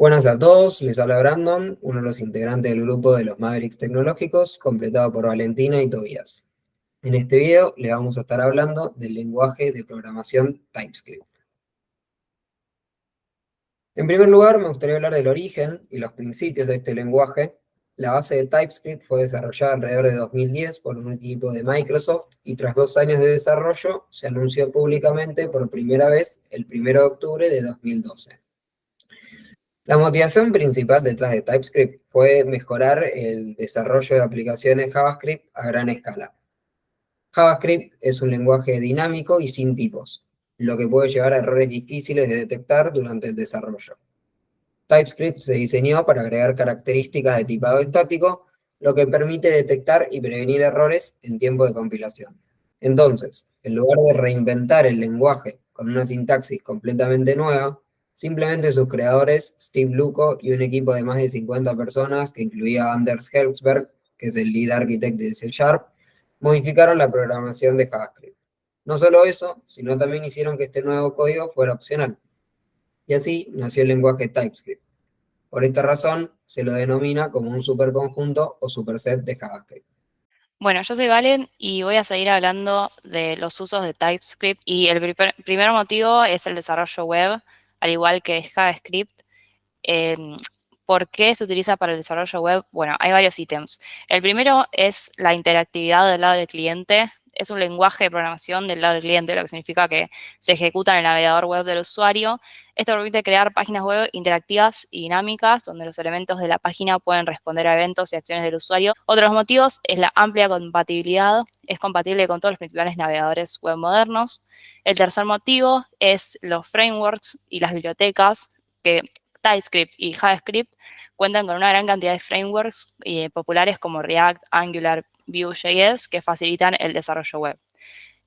Buenas a todos, les habla Brandon, uno de los integrantes del grupo de los Mavericks Tecnológicos, completado por Valentina y Tobías. En este video le vamos a estar hablando del lenguaje de programación TypeScript. En primer lugar, me gustaría hablar del origen y los principios de este lenguaje. La base de TypeScript fue desarrollada alrededor de 2010 por un equipo de Microsoft y tras 2 años de desarrollo se anunció públicamente por primera vez el 1 de octubre de 2012. La motivación principal detrás de TypeScript fue mejorar el desarrollo de aplicaciones JavaScript a gran escala. JavaScript es un lenguaje dinámico y sin tipos, lo que puede llevar a errores difíciles de detectar durante el desarrollo. TypeScript se diseñó para agregar características de tipado estático, lo que permite detectar y prevenir errores en tiempo de compilación. Entonces, en lugar de reinventar el lenguaje con una sintaxis completamente nueva, simplemente sus creadores, Steve Luco y un equipo de más de 50 personas, que incluía Anders Helsberg, que es el lead architect de C#, modificaron la programación de JavaScript. No solo eso, sino también hicieron que este nuevo código fuera opcional. Y así nació el lenguaje TypeScript. Por esta razón, se lo denomina como un superconjunto o superset de JavaScript. Bueno, yo soy Valen y voy a seguir hablando de los usos de TypeScript y el primer motivo es el desarrollo web, al igual que JavaScript. ¿Por qué se utiliza para el desarrollo web? Bueno, hay varios ítems. El primero es la interactividad del lado del cliente. Es un lenguaje de programación del lado del cliente, lo que significa que se ejecuta en el navegador web del usuario. Esto permite crear páginas web interactivas y dinámicas, donde los elementos de la página pueden responder a eventos y acciones del usuario. Otros motivos es la amplia compatibilidad. Es compatible con todos los principales navegadores web modernos. El tercer motivo es los frameworks y las bibliotecas, que TypeScript y JavaScript cuentan con una gran cantidad de frameworks populares como React, Angular, Vue.js que facilitan el desarrollo web.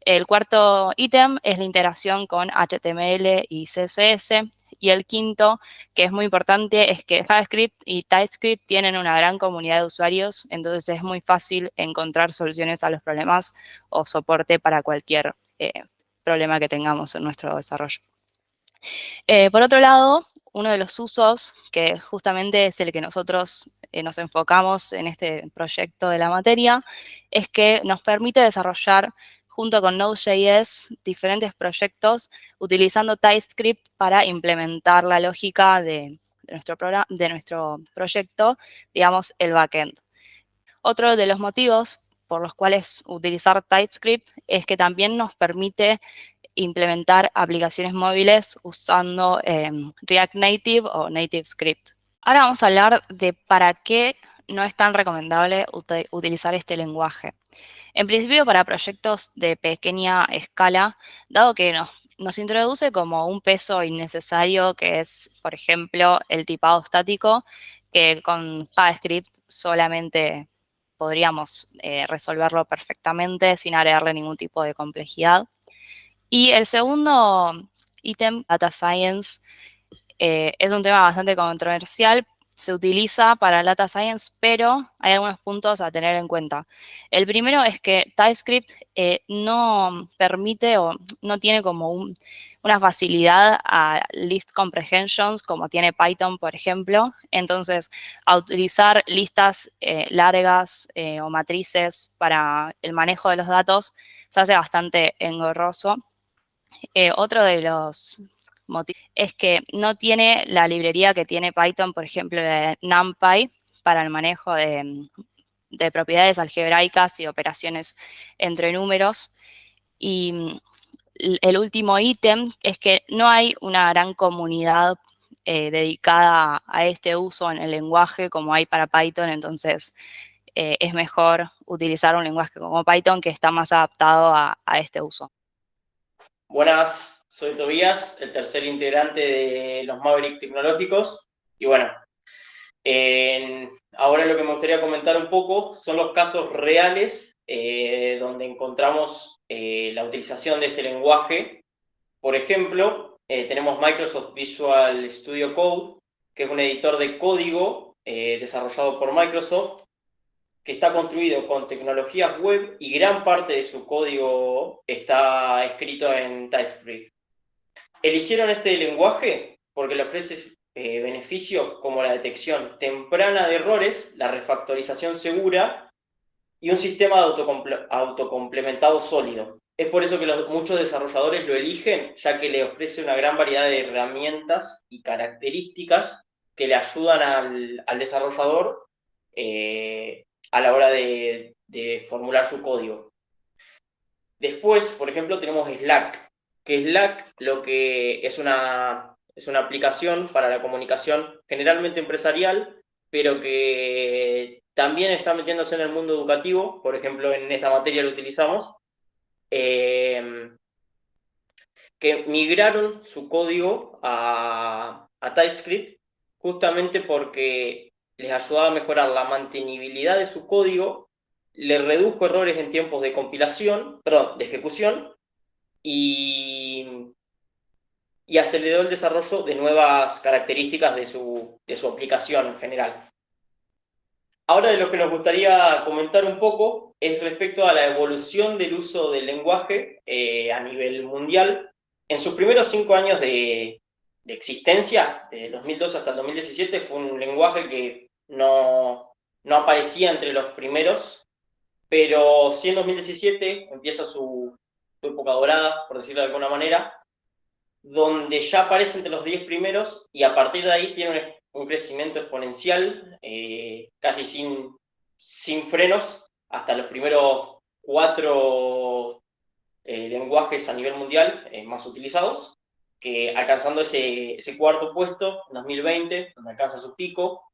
El cuarto ítem es la integración con HTML y CSS. Y el quinto, que es muy importante, es que JavaScript y TypeScript tienen una gran comunidad de usuarios, entonces es muy fácil encontrar soluciones a los problemas o soporte para cualquier problema que tengamos en nuestro desarrollo. Por otro lado, uno de los usos, que justamente es el que nosotros nos enfocamos en este proyecto de la materia, es que nos permite desarrollar junto con Node.js diferentes proyectos utilizando TypeScript para implementar la lógica de nuestro proyecto, digamos, el backend. Otro de los motivos por los cuales utilizar TypeScript es que también nos permite implementar aplicaciones móviles usando React Native o NativeScript. Ahora vamos a hablar de para qué no es tan recomendable utilizar este lenguaje. En principio, para proyectos de pequeña escala, dado que nos introduce como un peso innecesario, que es, por ejemplo, el tipado estático, que con JavaScript solamente podríamos resolverlo perfectamente sin agregarle ningún tipo de complejidad. Y el segundo ítem, Data Science, es un tema bastante controversial. Se utiliza para el Data Science, pero hay algunos puntos a tener en cuenta. El primero es que TypeScript no permite o no tiene como una facilidad a list comprehensions como tiene Python, por ejemplo. Entonces, a utilizar listas largas o matrices para el manejo de los datos se hace bastante engorroso. Otro de los motivos es que no tiene la librería que tiene Python, por ejemplo, de NumPy, para el manejo de propiedades algebraicas y operaciones entre números. Y el último ítem es que no hay una gran comunidad dedicada a este uso en el lenguaje como hay para Python, entonces es mejor utilizar un lenguaje como Python que está más adaptado a este uso. Buenas, soy Tobías, el tercer integrante de los Mavericks Tecnológicos. Y bueno, ahora lo que me gustaría comentar un poco son los casos reales donde encontramos la utilización de este lenguaje. Por ejemplo, tenemos Microsoft Visual Studio Code, que es un editor de código desarrollado por Microsoft, que está construido con tecnologías web y gran parte de su código está escrito en TypeScript. Eligieron este lenguaje porque le ofrece beneficios como la detección temprana de errores, la refactorización segura y un sistema de autocomplementado sólido. Es por eso que muchos desarrolladores lo eligen, ya que le ofrece una gran variedad de herramientas y características que le ayudan al desarrollador a la hora de formular su código. Después, por ejemplo, tenemos Slack, que Slack lo que es una aplicación para la comunicación generalmente empresarial, pero que también está metiéndose en el mundo educativo. Por ejemplo, en esta materia lo utilizamos, que migraron su código a TypeScript justamente porque les ayudaba a mejorar la mantenibilidad de su código, le redujo errores en tiempos de de ejecución, y aceleró el desarrollo de nuevas características de su aplicación en general. Ahora, de lo que nos gustaría comentar un poco es respecto a la evolución del uso del lenguaje a nivel mundial. En sus primeros 5 años de existencia, de 2002 hasta el 2017, fue un lenguaje que no aparecía entre los primeros, pero sí en 2017 empieza su época dorada, por decirlo de alguna manera, donde ya aparece entre los 10 primeros y a partir de ahí tiene un crecimiento exponencial, casi sin frenos, hasta los primeros 4 lenguajes a nivel mundial más utilizados, que alcanzando ese cuarto puesto en 2020, donde alcanza su pico.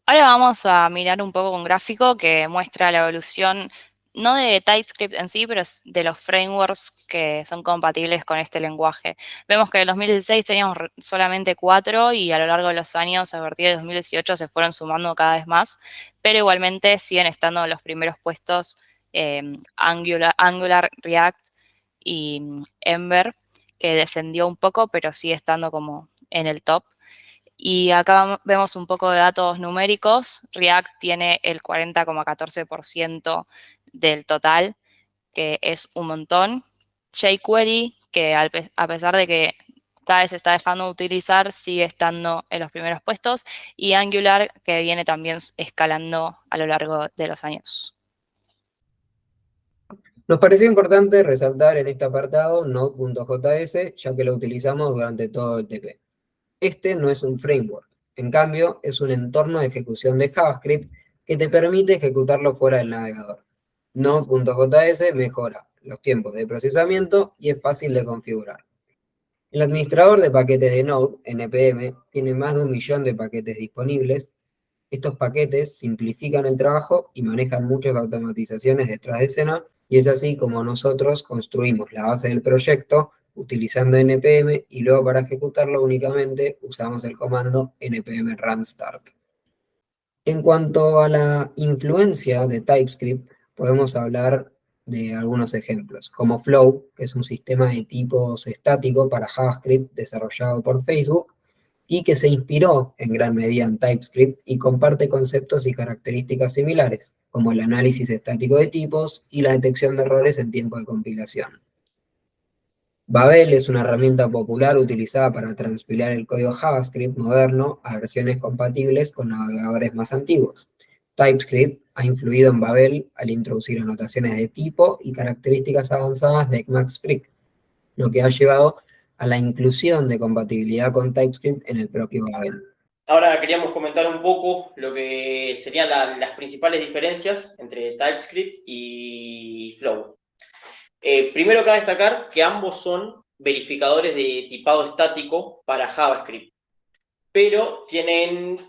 Ahora vamos a mirar un poco un gráfico que muestra la evolución, no de TypeScript en sí, pero de los frameworks que son compatibles con este lenguaje. Vemos que en 2016 teníamos solamente 4 y a lo largo de los años, a partir de 2018, se fueron sumando cada vez más, pero igualmente siguen estando en los primeros puestos Angular, React y Ember, que descendió un poco, pero sigue estando como en el top. Y acá vemos un poco de datos numéricos. React tiene el 40,14% del total, que es un montón. jQuery, que a pesar de que cada vez se está dejando de utilizar, sigue estando en los primeros puestos. Y Angular, que viene también escalando a lo largo de los años. Nos pareció importante resaltar en este apartado Node.js, ya que lo utilizamos durante todo el TP. Este no es un framework, en cambio es un entorno de ejecución de JavaScript que te permite ejecutarlo fuera del navegador. Node.js mejora los tiempos de procesamiento y es fácil de configurar. El administrador de paquetes de Node, NPM, tiene más de 1 millón de paquetes disponibles. Estos paquetes simplifican el trabajo y manejan muchas automatizaciones detrás de escena, y es así como nosotros construimos la base del proyecto utilizando NPM y luego para ejecutarlo únicamente usamos el comando npm run start. En cuanto a la influencia de TypeScript, podemos hablar de algunos ejemplos, como Flow, que es un sistema de tipos estático para JavaScript desarrollado por Facebook y que se inspiró en gran medida en TypeScript y comparte conceptos y características similares, como el análisis estático de tipos y la detección de errores en tiempo de compilación. Babel es una herramienta popular utilizada para transpilar el código JavaScript moderno a versiones compatibles con navegadores más antiguos. TypeScript ha influido en Babel al introducir anotaciones de tipo y características avanzadas de ECMAScript, lo que ha llevado a la inclusión de compatibilidad con TypeScript en el propio Babel. Ahora queríamos comentar un poco lo que serían las principales diferencias entre TypeScript y Flow. Primero cabe destacar que ambos son verificadores de tipado estático para JavaScript, pero tienen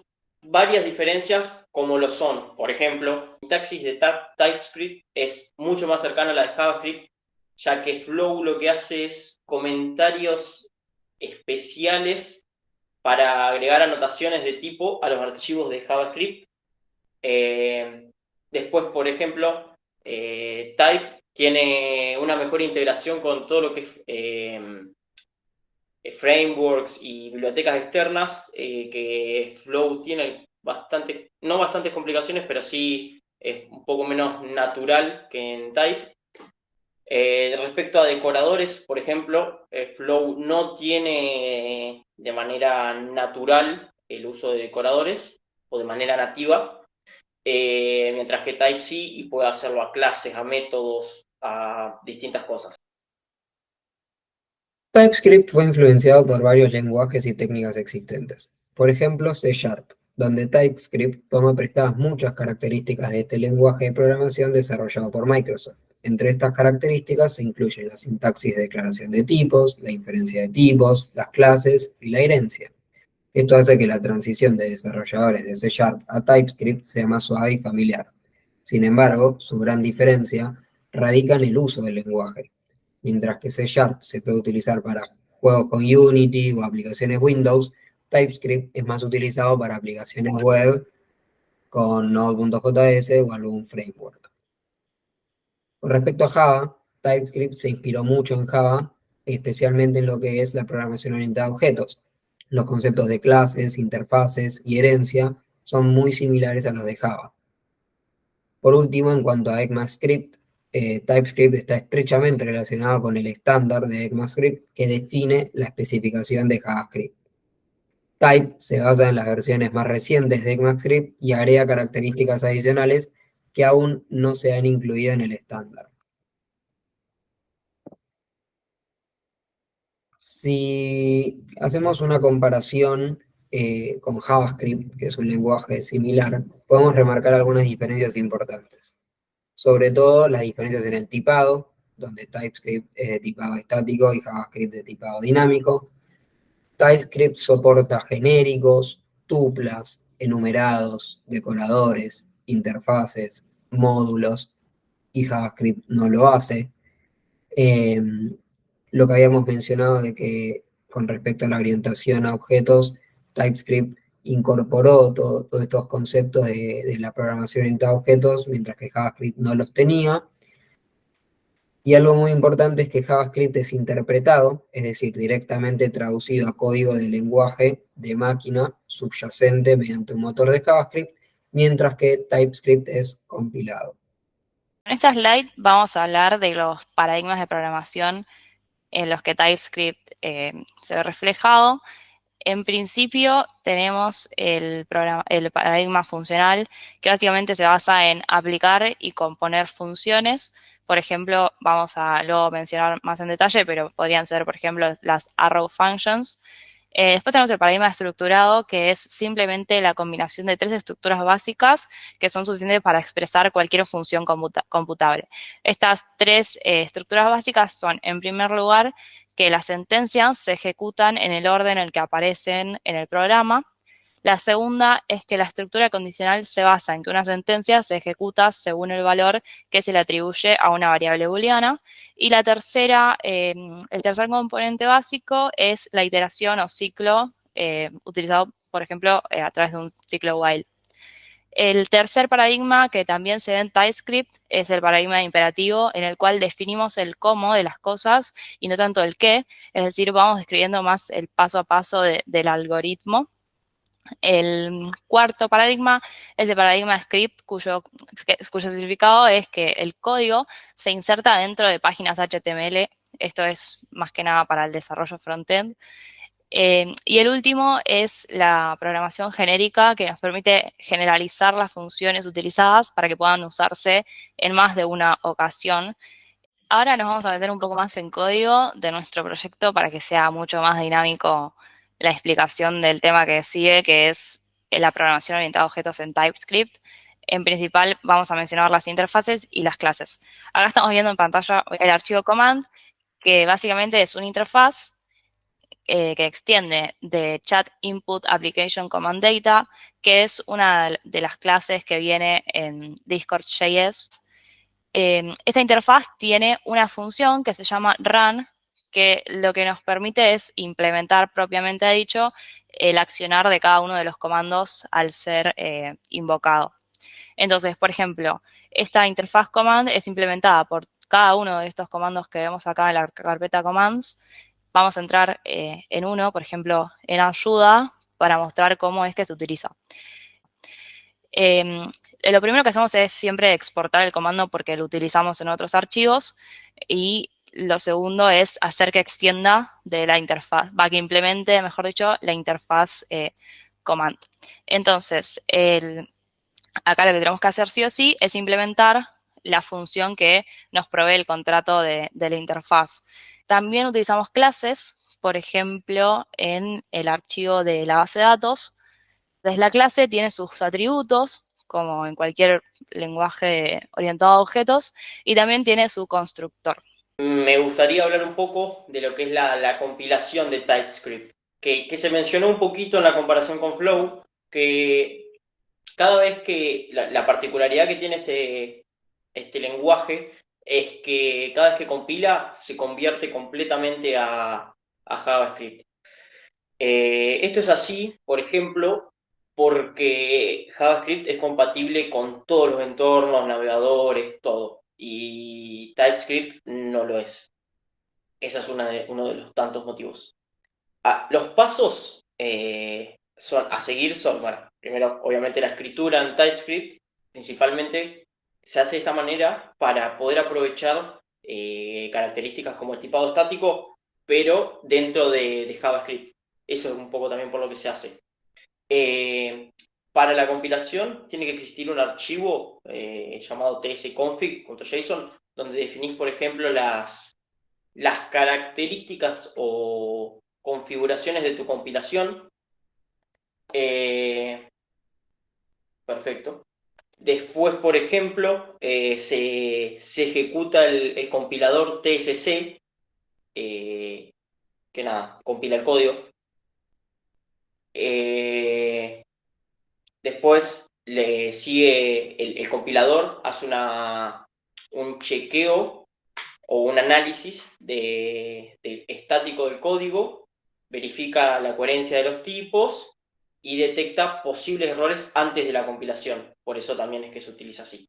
varias diferencias como lo son. Por ejemplo, la sintaxis de TypeScript es mucho más cercana a la de JavaScript, ya que Flow lo que hace es comentarios especiales para agregar anotaciones de tipo a los archivos de JavaScript. Después, por ejemplo, Type tiene una mejor integración con todo lo que es frameworks y bibliotecas externas, que Flow tiene no bastantes complicaciones, pero sí es un poco menos natural que en Type. Respecto a decoradores, por ejemplo, Flow no tiene de manera natural el uso de decoradores o de manera nativa, mientras que Type sí y puede hacerlo a clases, a métodos, a distintas cosas. TypeScript fue influenciado por varios lenguajes y técnicas existentes. Por ejemplo, C#, donde TypeScript toma prestadas muchas características de este lenguaje de programación desarrollado por Microsoft. Entre estas características se incluyen la sintaxis de declaración de tipos, la inferencia de tipos, las clases y la herencia. Esto hace que la transición de desarrolladores de C# a TypeScript sea más suave y familiar. Sin embargo, su gran diferencia radica en el uso del lenguaje. Mientras que C# se puede utilizar para juegos con Unity o aplicaciones Windows, TypeScript es más utilizado para aplicaciones web con Node.js o algún framework. Con respecto a Java, TypeScript se inspiró mucho en Java, especialmente en lo que es la programación orientada a objetos. Los conceptos de clases, interfaces y herencia son muy similares a los de Java. Por último, en cuanto a ECMAScript, TypeScript está estrechamente relacionado con el estándar de ECMAScript que define la especificación de JavaScript. Type se basa en las versiones más recientes de ECMAScript y agrega características adicionales que aún no se han incluido en el estándar. Si hacemos una comparación con JavaScript, que es un lenguaje similar, podemos remarcar algunas diferencias importantes. Sobre todo las diferencias en el tipado, donde TypeScript es de tipado estático y JavaScript de tipado dinámico. TypeScript soporta genéricos, tuplas, enumerados, decoradores, interfaces, módulos, y JavaScript no lo hace. Lo que habíamos mencionado de que con respecto a la orientación a objetos, TypeScript incorporó todos estos conceptos de la programación orientada a objetos, mientras que JavaScript no los tenía. Y algo muy importante es que JavaScript es interpretado, es decir, directamente traducido a código de lenguaje de máquina subyacente mediante un motor de JavaScript, mientras que TypeScript es compilado. En esta slide vamos a hablar de los paradigmas de programación en los que TypeScript se ve reflejado. En principio tenemos el paradigma funcional, que básicamente se basa en aplicar y componer funciones. Por ejemplo, vamos a luego mencionar más en detalle, pero podrían ser, por ejemplo, las arrow functions. Después tenemos el paradigma estructurado, que es simplemente la combinación de tres estructuras básicas que son suficientes para expresar cualquier función computable. Estas tres estructuras básicas son, en primer lugar, que las sentencias se ejecutan en el orden en el que aparecen en el programa. La segunda es que la estructura condicional se basa en que una sentencia se ejecuta según el valor que se le atribuye a una variable booleana. Y la tercera, el tercer componente básico es la iteración o ciclo utilizado, por ejemplo, a través de un ciclo while. El tercer paradigma que también se ve en TypeScript es el paradigma imperativo, en el cual definimos el cómo de las cosas y no tanto el qué, es decir, vamos describiendo más el paso a paso del algoritmo. El cuarto paradigma es el paradigma script, cuyo significado es que el código se inserta dentro de páginas HTML. Esto es más que nada para el desarrollo frontend. Y el último es la programación genérica, que nos permite generalizar las funciones utilizadas para que puedan usarse en más de una ocasión. Ahora nos vamos a meter un poco más en código de nuestro proyecto para que sea mucho más dinámico la explicación del tema que sigue, que es la programación orientada a objetos en TypeScript. En principal vamos a mencionar las interfaces y las clases. Acá estamos viendo en pantalla el archivo command, que básicamente es una interfaz que extiende de Chat Input Application Command Data, que es una de las clases que viene en Discord.js. Esta interfaz tiene una función que se llama run, que lo que nos permite es implementar propiamente dicho el accionar de cada uno de los comandos al ser invocado. Entonces, por ejemplo, esta interfaz command es implementada por cada uno de estos comandos que vemos acá en la carpeta commands. Vamos a entrar en uno, por ejemplo, en ayuda, para mostrar cómo es que se utiliza. lo primero que hacemos es siempre exportar el comando porque lo utilizamos en otros archivos, y lo segundo es hacer que extienda de la interfaz, que implemente, mejor dicho, la interfaz command. Entonces, acá lo que tenemos que hacer sí o sí es implementar la función que nos provee el contrato de la interfaz. También utilizamos clases, por ejemplo, en el archivo de la base de datos. Entonces, la clase tiene sus atributos, como en cualquier lenguaje orientado a objetos, y también tiene su constructor. Me gustaría hablar un poco de lo que es la compilación de TypeScript, que se mencionó un poquito en la comparación con Flow, que cada vez que la particularidad que tiene este lenguaje es que cada vez que compila se convierte completamente a JavaScript. Esto es así, por ejemplo, porque JavaScript es compatible con todos los entornos, navegadores, todo, y TypeScript no lo es. Ese es uno de los tantos motivos. Los pasos a seguir son, bueno, primero, obviamente la escritura en TypeScript, principalmente se hace de esta manera para poder aprovechar características como el tipado estático, pero dentro de JavaScript. Eso es un poco también por lo que se hace. Para la compilación tiene que existir un archivo llamado tsconfig.json, donde definís, por ejemplo, las características o configuraciones de tu compilación. Perfecto. Después, por ejemplo, se ejecuta el compilador TSC, que nada, compila el código. Después le sigue el compilador, hace un chequeo o un análisis estático del código, verifica la coherencia de los tipos y detecta posibles errores antes de la compilación. Por eso también es que se utiliza así.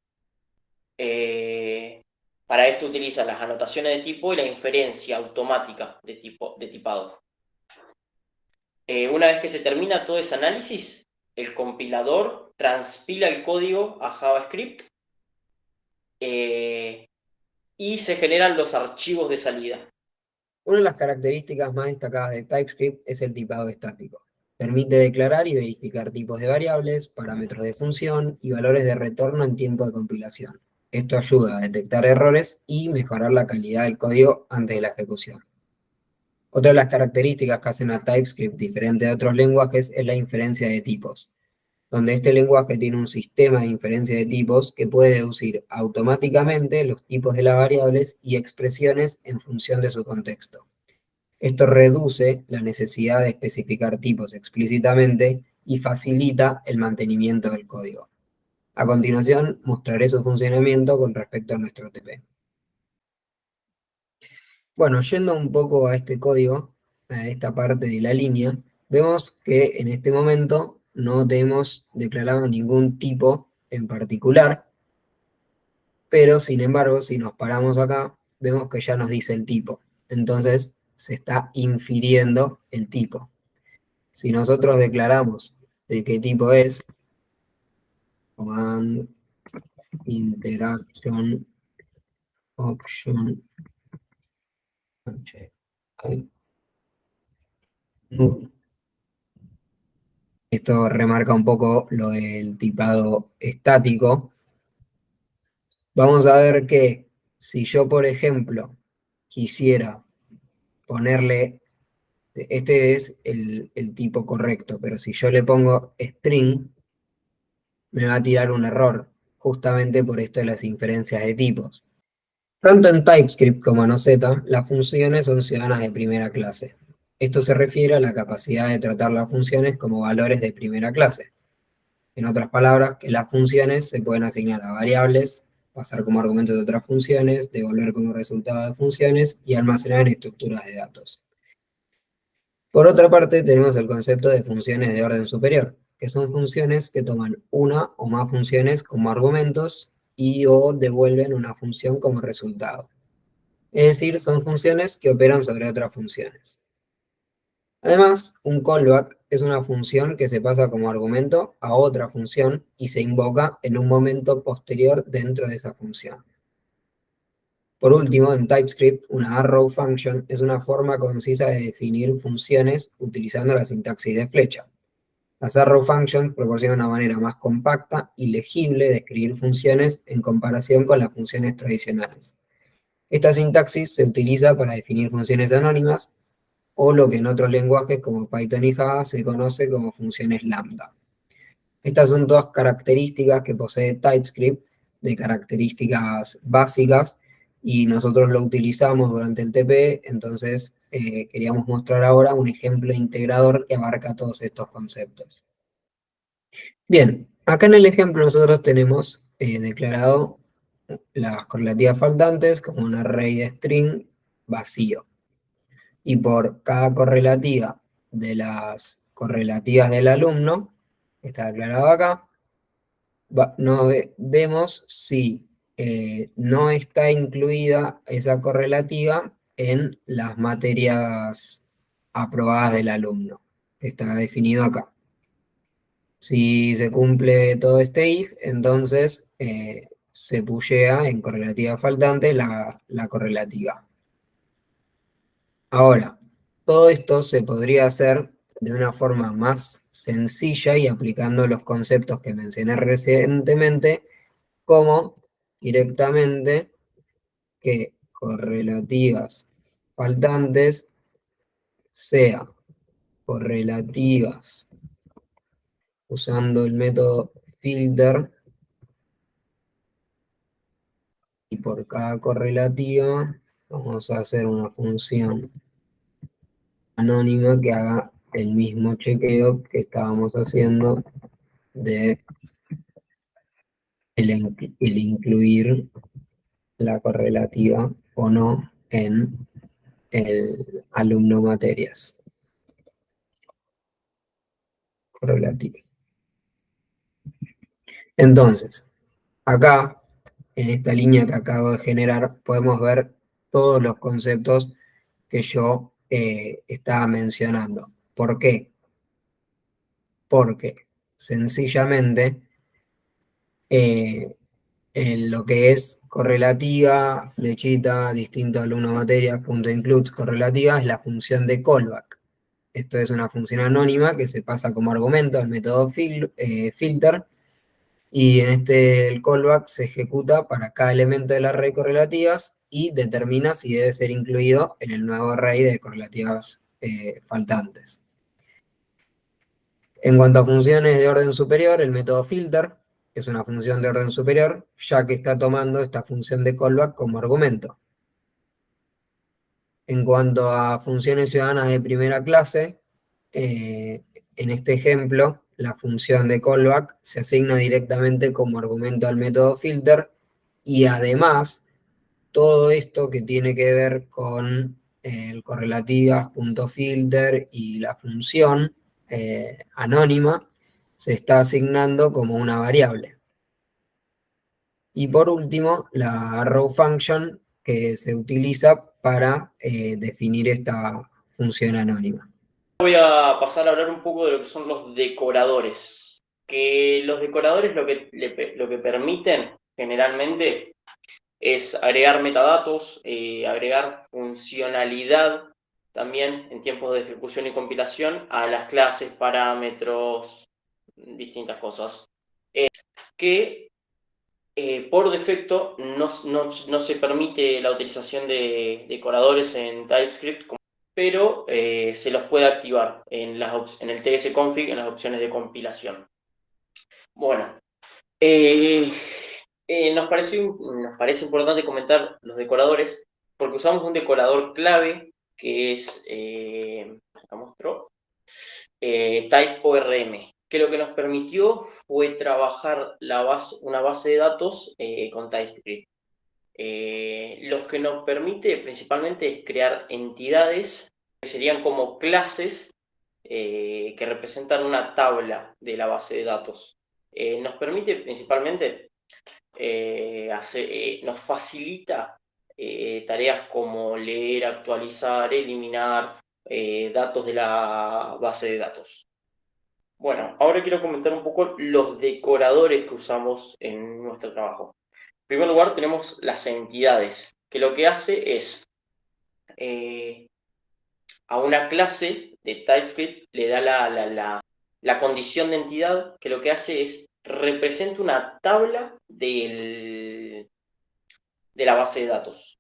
Para esto utiliza las anotaciones de tipo y la inferencia automática de tipado. Una vez que se termina todo ese análisis, el compilador transpila el código a JavaScript y se generan los archivos de salida. Una de las características más destacadas de TypeScript es el tipado estático. Permite declarar y verificar tipos de variables, parámetros de función y valores de retorno en tiempo de compilación. Esto ayuda a detectar errores y mejorar la calidad del código antes de la ejecución. Otra de las características que hacen a TypeScript diferente de otros lenguajes es la inferencia de tipos, donde este lenguaje tiene un sistema de inferencia de tipos que puede deducir automáticamente los tipos de las variables y expresiones en función de su contexto. Esto reduce la necesidad de especificar tipos explícitamente y facilita el mantenimiento del código. A continuación, mostraré su funcionamiento con respecto a nuestro TP. Bueno, yendo un poco a este código, a esta parte de la línea, vemos que en este momento no tenemos declarado ningún tipo en particular, pero sin embargo, si nos paramos acá, vemos que ya nos dice el tipo. Entonces, se está infiriendo el tipo. Si nosotros declaramos de qué tipo es, command interaction option, esto remarca un poco lo del tipado estático. Vamos a ver que si yo, por ejemplo, quisiera ponerle, este es el tipo correcto, pero si yo le pongo string, me va a tirar un error, justamente por esto de las inferencias de tipos. Tanto en TypeScript como en OZ, las funciones son ciudadanas de primera clase. Esto se refiere a la capacidad de tratar las funciones como valores de primera clase. En otras palabras, que las funciones se pueden asignar a variables, pasar como argumentos de otras funciones, devolver como resultado de funciones y almacenar en estructuras de datos. Por otra parte, tenemos el concepto de funciones de orden superior, que son funciones que toman una o más funciones como argumentos y o devuelven una función como resultado. Es decir, son funciones que operan sobre otras funciones. Además, un callback es una función que se pasa como argumento a otra función y se invoca en un momento posterior dentro de esa función. Por último, en TypeScript, una arrow function es una forma concisa de definir funciones utilizando la sintaxis de flecha. Las arrow functions proporcionan una manera más compacta y legible de escribir funciones en comparación con las funciones tradicionales. Esta sintaxis se utiliza para definir funciones anónimas o lo que en otros lenguajes como Python y Java se conoce como funciones lambda. Estas son todas características que posee TypeScript, de características básicas, y nosotros lo utilizamos durante el TP, entonces queríamos mostrar ahora un ejemplo integrador que abarca todos estos conceptos. Bien, acá en el ejemplo nosotros tenemos declarado las correlativas faltantes como un array de string vacío. Y por cada correlativa de las correlativas del alumno, que está declarado acá, vemos si no está incluida esa correlativa en las materias aprobadas del alumno, que está definido acá. Si se cumple todo este if, entonces se pushea en correlativa faltante la correlativa. Ahora, todo esto se podría hacer de una forma más sencilla y aplicando los conceptos que mencioné recientemente, como directamente que correlativas faltantes sea correlativas usando el método filter, y por cada correlativa vamos a hacer una función anónima que haga el mismo chequeo que estábamos haciendo de el incluir la correlativa o no en el alumno materias. Correlativa. Entonces, acá, en esta línea que acabo de generar, podemos ver todos los conceptos que yo estaba mencionando. ¿Por qué? Porque sencillamente en lo que es correlativa, flechita, distinto alumno materia, punto includes correlativa, es la función de callback. Esto es una función anónima que se pasa como argumento al método filter, y en el callback se ejecuta para cada elemento del array correlativas y determina si debe ser incluido en el nuevo array de correlativas faltantes. En cuanto a funciones de orden superior, el método filter es una función de orden superior, ya que está tomando esta función de callback como argumento. En cuanto a funciones ciudadanas de primera clase, en este ejemplo, la función de callback se asigna directamente como argumento al método filter, y además, todo esto que tiene que ver con el correlativas.filter y la función anónima, se está asignando como una variable. Y por último, la arrow function que se utiliza para definir esta función anónima. Voy a pasar a hablar un poco de lo que son los decoradores. Que los decoradores lo que permiten generalmente es agregar metadatos, agregar funcionalidad también en tiempos de ejecución y compilación a las clases, parámetros, distintas cosas. Que por defecto no se permite la utilización de decoradores en TypeScript, pero se los puede activar en el tsconfig, en las opciones de compilación. Bueno, nos parece importante comentar los decoradores porque usamos un decorador clave que es, acá muestro, TypeORM, que lo que nos permitió fue trabajar una base de datos con TypeScript. Los que nos permite principalmente es crear entidades que serían como clases que representan una tabla de la base de datos. Nos permite principalmente, nos facilita tareas como leer, actualizar, eliminar, datos de la base de datos. Bueno, ahora quiero comentar un poco los decoradores que usamos en nuestro trabajo. En primer lugar tenemos las entidades, que lo que hace es a una clase de TypeScript le da la condición de entidad, que lo que hace es representa una tabla de la base de datos.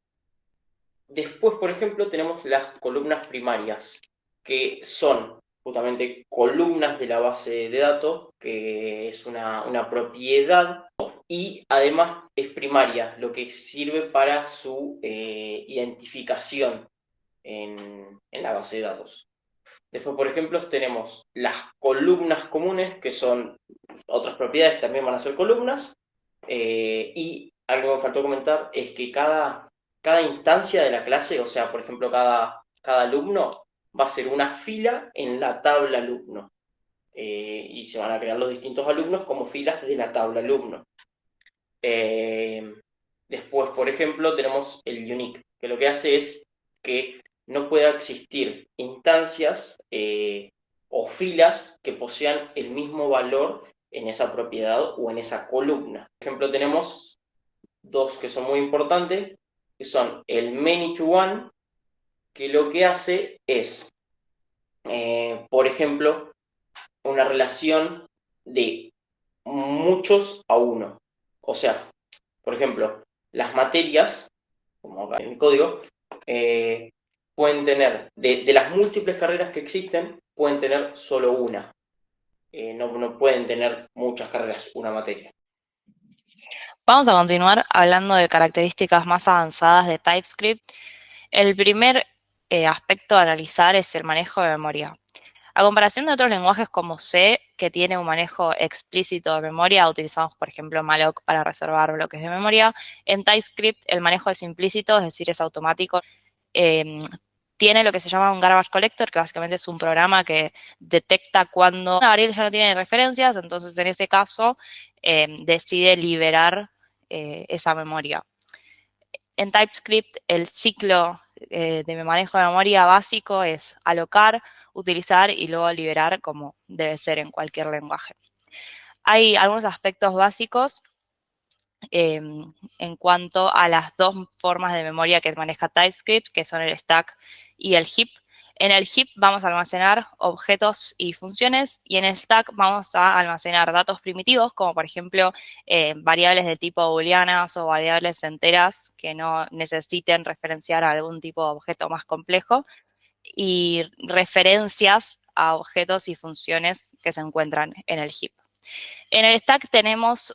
Después, por ejemplo, tenemos las columnas primarias, que son justamente columnas de la base de datos, que es una propiedad, y además es primaria, lo que sirve para su identificación en la base de datos. Después, por ejemplo, tenemos las columnas comunes, que son otras propiedades que también van a ser columnas, y algo que me faltó comentar es que cada instancia de la clase, o sea, por ejemplo, cada alumno va a ser una fila en la tabla alumno, y se van a crear los distintos alumnos como filas de la tabla alumno. Después, por ejemplo, tenemos el unique, que lo que hace es que no pueda existir instancias o filas que posean el mismo valor en esa propiedad o en esa columna. Por ejemplo, tenemos dos que son muy importantes, que son el many to one, que lo que hace es, por ejemplo, una relación de muchos a uno. O sea, por ejemplo, las materias, como acá en el código, pueden tener, de las múltiples carreras que existen, pueden tener solo una. No pueden tener muchas carreras, una materia. Vamos a continuar hablando de características más avanzadas de TypeScript. El primer aspecto a analizar es el manejo de memoria. A comparación de otros lenguajes como C, que tiene un manejo explícito de memoria, utilizamos por ejemplo malloc para reservar bloques de memoria, en TypeScript el manejo es implícito, es decir, es automático. Tiene lo que se llama un garbage collector, que básicamente es un programa que detecta cuando una variable ya no tiene referencias, entonces en ese caso decide liberar esa memoria. En TypeScript el ciclo de manejo de memoria básico es alocar, utilizar y luego liberar, como debe ser en cualquier lenguaje. Hay algunos aspectos básicos en cuanto a las dos formas de memoria que maneja TypeScript, que son el stack y el heap. En el heap vamos a almacenar objetos y funciones, y en el stack vamos a almacenar datos primitivos, como por ejemplo variables de tipo booleanas o variables enteras que no necesiten referenciar a algún tipo de objeto más complejo, y referencias a objetos y funciones que se encuentran en el heap. En el stack tenemos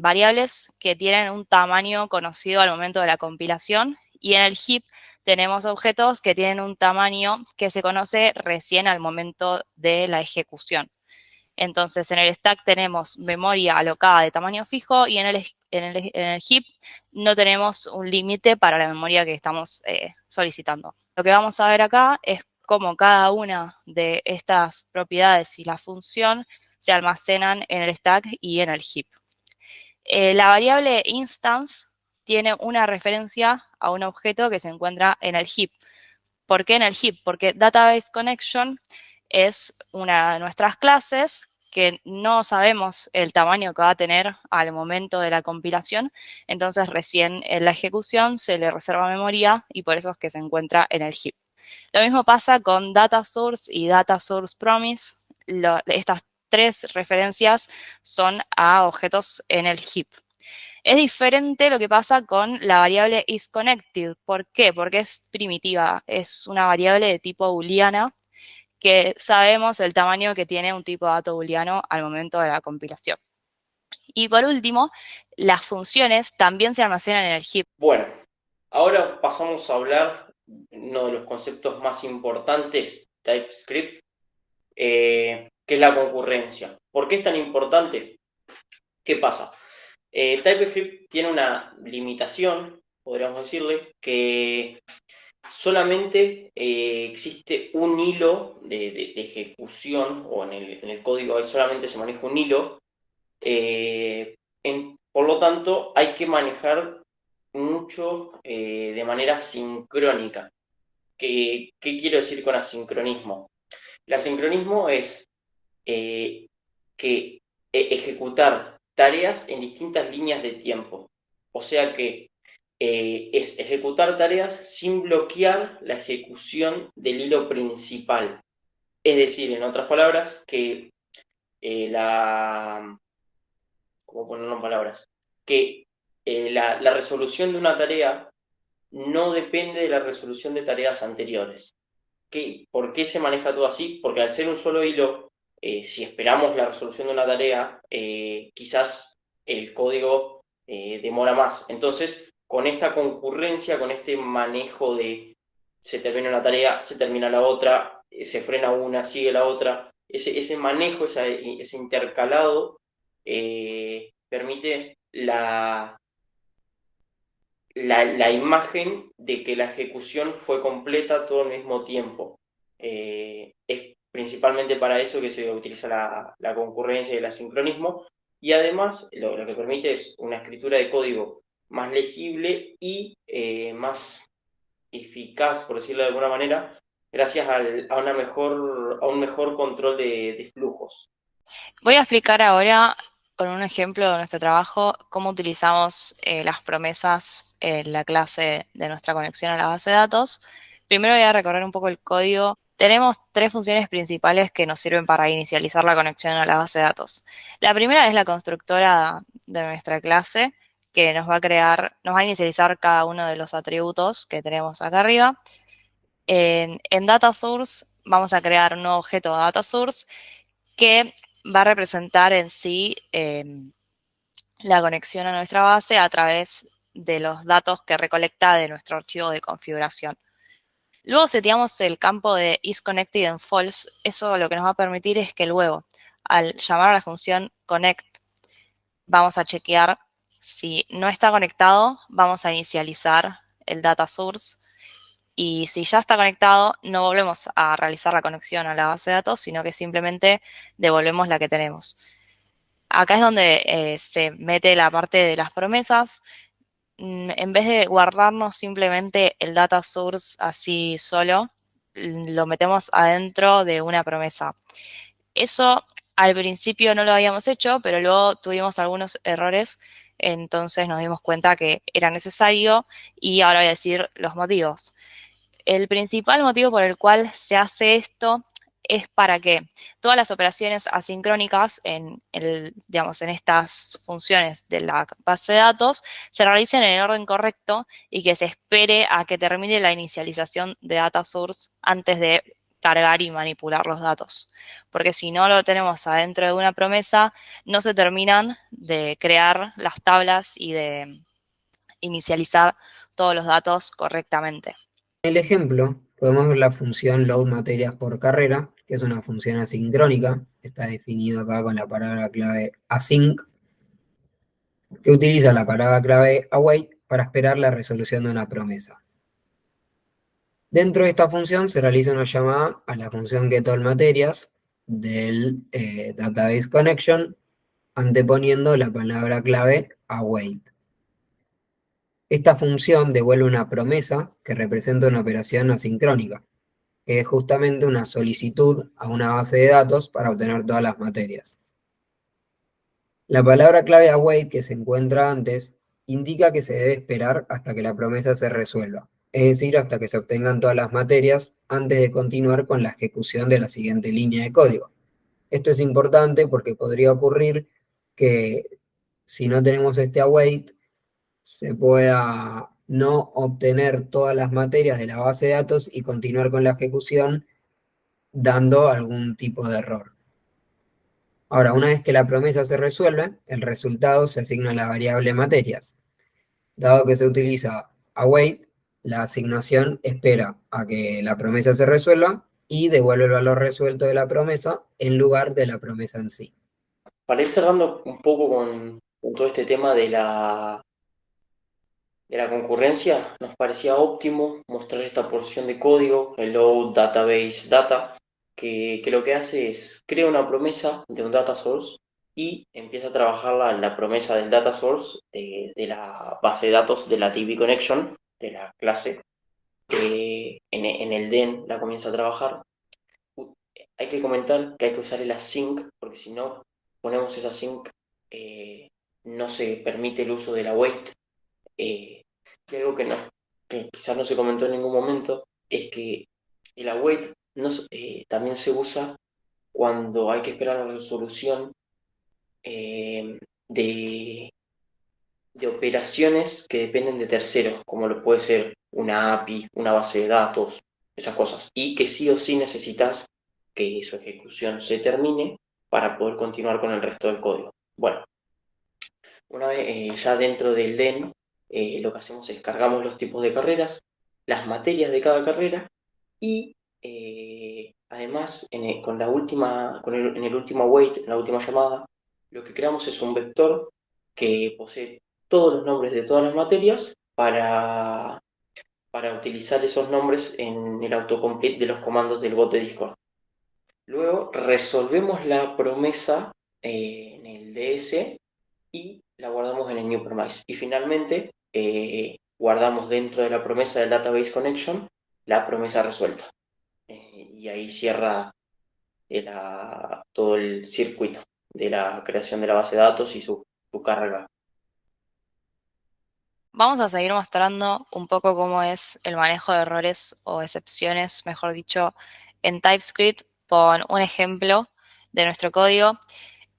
variables que tienen un tamaño conocido al momento de la compilación, y en el heap tenemos objetos que tienen un tamaño que se conoce recién al momento de la ejecución. Entonces, en el stack tenemos memoria alocada de tamaño fijo, y en el heap no tenemos un límite para la memoria que estamos solicitando. Lo que vamos a ver acá es cómo cada una de estas propiedades y la función se almacenan en el stack y en el heap. La variable instance tiene una referencia a un objeto que se encuentra en el heap. ¿Por qué en el heap? Porque Database Connection es una de nuestras clases que no sabemos el tamaño que va a tener al momento de la compilación, entonces recién en la ejecución se le reserva memoria y por eso es que se encuentra en el heap. Lo mismo pasa con Data Source y Data Source Promise. Estas tres referencias son a objetos en el heap. Es diferente lo que pasa con la variable isConnected. ¿Por qué? Porque es primitiva, es una variable de tipo booleana que sabemos el tamaño que tiene un tipo de dato booleano al momento de la compilación. Y por último, las funciones también se almacenan en el heap. Bueno, ahora pasamos a hablar uno de los conceptos más importantes de TypeScript, que es la concurrencia. ¿Por qué es tan importante? ¿Qué pasa? TypeScript tiene una limitación, podríamos decirle, que solamente existe un hilo de ejecución, o en el código solamente se maneja un hilo. Por lo tanto, hay que manejar mucho de manera sincrónica. ¿qué quiero decir con asincronismo? El asincronismo es ejecutar tareas en distintas líneas de tiempo. O sea que es ejecutar tareas sin bloquear la ejecución del hilo principal. Es decir, en otras palabras, que ¿cómo ponerlo en palabras? Que la resolución de una tarea no depende de la resolución de tareas anteriores. ¿Por qué se maneja todo así? Porque al ser un solo hilo, si esperamos la resolución de una tarea, quizás el código demora más. Entonces, con esta concurrencia, con este manejo de se termina una tarea, se termina la otra, se frena una, sigue la otra, ese manejo, ese intercalado, permite la imagen de que la ejecución fue completa todo al mismo tiempo. Es principalmente para eso que se utiliza la concurrencia y el asincronismo, y además lo que permite es una escritura de código más legible y más eficaz, por decirlo de alguna manera, gracias a un mejor control de flujos. Voy a explicar ahora con un ejemplo de nuestro trabajo cómo utilizamos las promesas en la clase de nuestra conexión a la base de datos. Primero voy a recorrer un poco el código. Tenemos tres funciones principales que nos sirven para inicializar la conexión a la base de datos. La primera es la constructora de nuestra clase, que nos va a inicializar cada uno de los atributos que tenemos acá arriba. En Data Source vamos a crear un nuevo objeto Data Source que va a representar en sí la conexión a nuestra base a través de los datos que recolecta de nuestro archivo de configuración. Luego seteamos el campo de isConnected en false. Eso lo que nos va a permitir es que luego, al llamar a la función connect, vamos a chequear si no está conectado, vamos a inicializar el data source. Y si ya está conectado, no volvemos a realizar la conexión a la base de datos, sino que simplemente devolvemos la que tenemos. Acá es donde se mete la parte de las promesas. En vez de guardarnos simplemente el data source así solo, lo metemos adentro de una promesa. Eso al principio no lo habíamos hecho, pero luego tuvimos algunos errores, entonces nos dimos cuenta que era necesario y ahora voy a decir los motivos. El principal motivo por el cual se hace esto es para que todas las operaciones asincrónicas en estas funciones de la base de datos se realicen en el orden correcto y que se espere a que termine la inicialización de data source antes de cargar y manipular los datos. Porque si no lo tenemos adentro de una promesa, no se terminan de crear las tablas y de inicializar todos los datos correctamente. En el ejemplo, podemos ver la función load materias por carrera, que es una función asincrónica, está definido acá con la palabra clave async, que utiliza la palabra clave await para esperar la resolución de una promesa. Dentro de esta función se realiza una llamada a la función getAllMaterias del database connection, anteponiendo la palabra clave await. Esta función devuelve una promesa que representa una operación asincrónica, que es justamente una solicitud a una base de datos para obtener todas las materias. La palabra clave await que se encuentra antes indica que se debe esperar hasta que la promesa se resuelva, es decir, hasta que se obtengan todas las materias antes de continuar con la ejecución de la siguiente línea de código. Esto es importante porque podría ocurrir que si no tenemos este await, se pueda no obtener todas las materias de la base de datos y continuar con la ejecución dando algún tipo de error. Ahora, una vez que la promesa se resuelve, el resultado se asigna a la variable materias. Dado que se utiliza await, la asignación espera a que la promesa se resuelva y devuelve el valor resuelto de la promesa en lugar de la promesa en sí. Para ir cerrando un poco con todo este tema de la concurrencia, nos parecía óptimo mostrar esta porción de código, el load database data, que lo que hace es crea una promesa de un data source y empieza a trabajarla en la promesa del data source de la base de datos de la DB connection, de la clase, en el DEN la comienza a trabajar, hay que comentar que hay que usar el async, porque si no ponemos esa async, no se permite el uso de la wait. Y algo que quizás no se comentó en ningún momento es que el await también se usa cuando hay que esperar la resolución de operaciones que dependen de terceros, como lo puede ser una API, una base de datos, esas cosas, y que sí o sí necesitas que su ejecución se termine para poder continuar con el resto del código. Bueno, una vez ya dentro del DEN, lo que hacemos es cargamos los tipos de carreras, las materias de cada carrera y además en el último await, en la última llamada, lo que creamos es un vector que posee todos los nombres de todas las materias para utilizar esos nombres en el autocomplete de los comandos del bot de Discord. Luego resolvemos la promesa en el DS y la guardamos en el new promise. Y finalmente guardamos dentro de la promesa del database connection la promesa resuelta. Y ahí cierra todo el circuito de la creación de la base de datos y su carga. Vamos a seguir mostrando un poco cómo es el manejo de errores o excepciones, mejor dicho, en TypeScript con un ejemplo de nuestro código.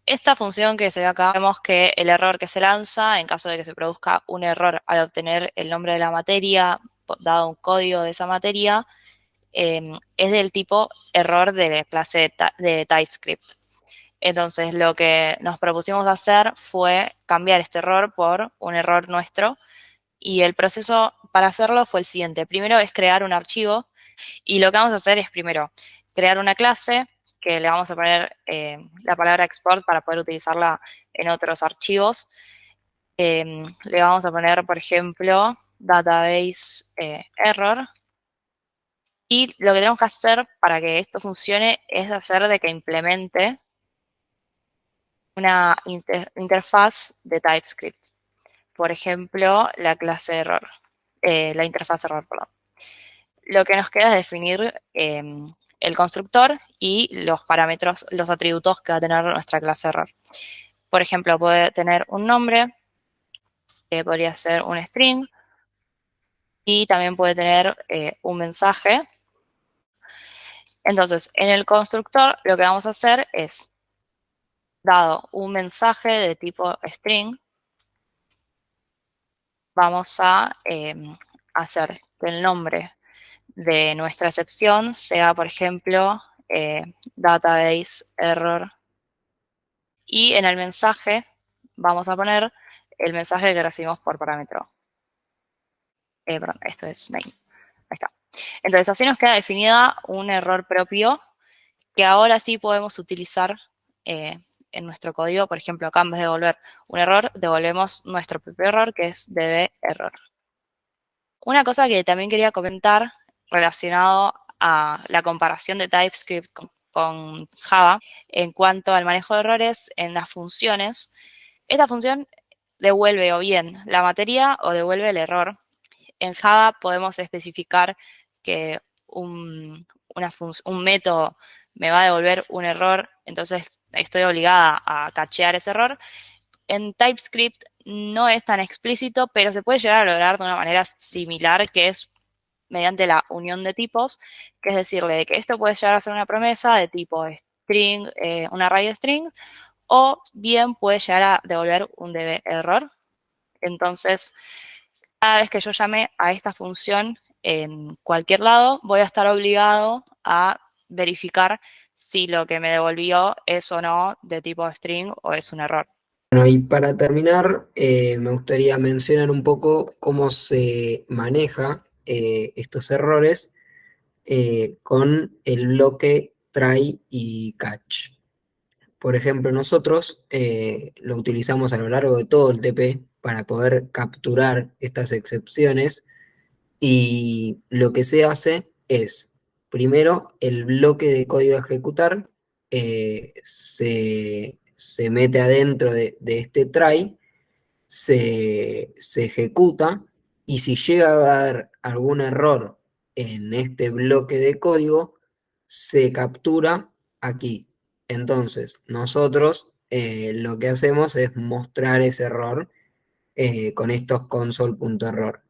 Esta función que se ve acá, vemos que el error que se lanza, en caso de que se produzca un error al obtener el nombre de la materia, dado un código de esa materia, es del tipo error de la clase de TypeScript. Entonces, lo que nos propusimos hacer fue cambiar este error por un error nuestro, y el proceso para hacerlo fue el siguiente. Primero es crear un archivo, y lo que vamos a hacer es primero crear una clase que le vamos a poner la palabra export para poder utilizarla en otros archivos. Le vamos a poner, por ejemplo, database error. Y lo que tenemos que hacer para que esto funcione es hacer de que implemente una interfaz de TypeScript. Por ejemplo, la clase error, la interfaz error, perdón. Lo que nos queda es definir el constructor y los parámetros, los atributos que va a tener nuestra clase error. Por ejemplo, puede tener un nombre, que podría ser un string, y también puede tener un mensaje. Entonces, en el constructor lo que vamos a hacer es, dado un mensaje de tipo string, vamos a hacer que el nombre de nuestra excepción sea, por ejemplo, database error. Y en el mensaje vamos a poner el mensaje que recibimos por parámetro. Perdón, esto es name. Ahí está. Entonces, así nos queda definida un error propio que ahora sí podemos utilizar en nuestro código. Por ejemplo, acá en vez de devolver un error, devolvemos nuestro propio error, que es db error. Una cosa que también quería comentar relacionado a la comparación de TypeScript con Java en cuanto al manejo de errores en las funciones. Esta función devuelve o bien la materia o devuelve el error. En Java podemos especificar que un método me va a devolver un error, entonces estoy obligada a cachear ese error. En TypeScript no es tan explícito, pero se puede llegar a lograr de una manera similar, que es mediante la unión de tipos, que es decirle que esto puede llegar a ser una promesa de tipo string, un array de string, o bien puede llegar a devolver un db error. Entonces, cada vez que yo llame a esta función en cualquier lado, voy a estar obligado a verificar si lo que me devolvió es o no de tipo string o es un error. Bueno, y para terminar, me gustaría mencionar un poco cómo se maneja estos errores con el bloque try y catch. Por ejemplo, nosotros lo utilizamos a lo largo de todo el TP para poder capturar estas excepciones, y lo que se hace es, primero, el bloque de código a ejecutar se mete adentro de este try, se ejecuta, y si llega a haber algún error en este bloque de código se captura aquí. Entonces, nosotros lo que hacemos es mostrar ese error con estos console.error.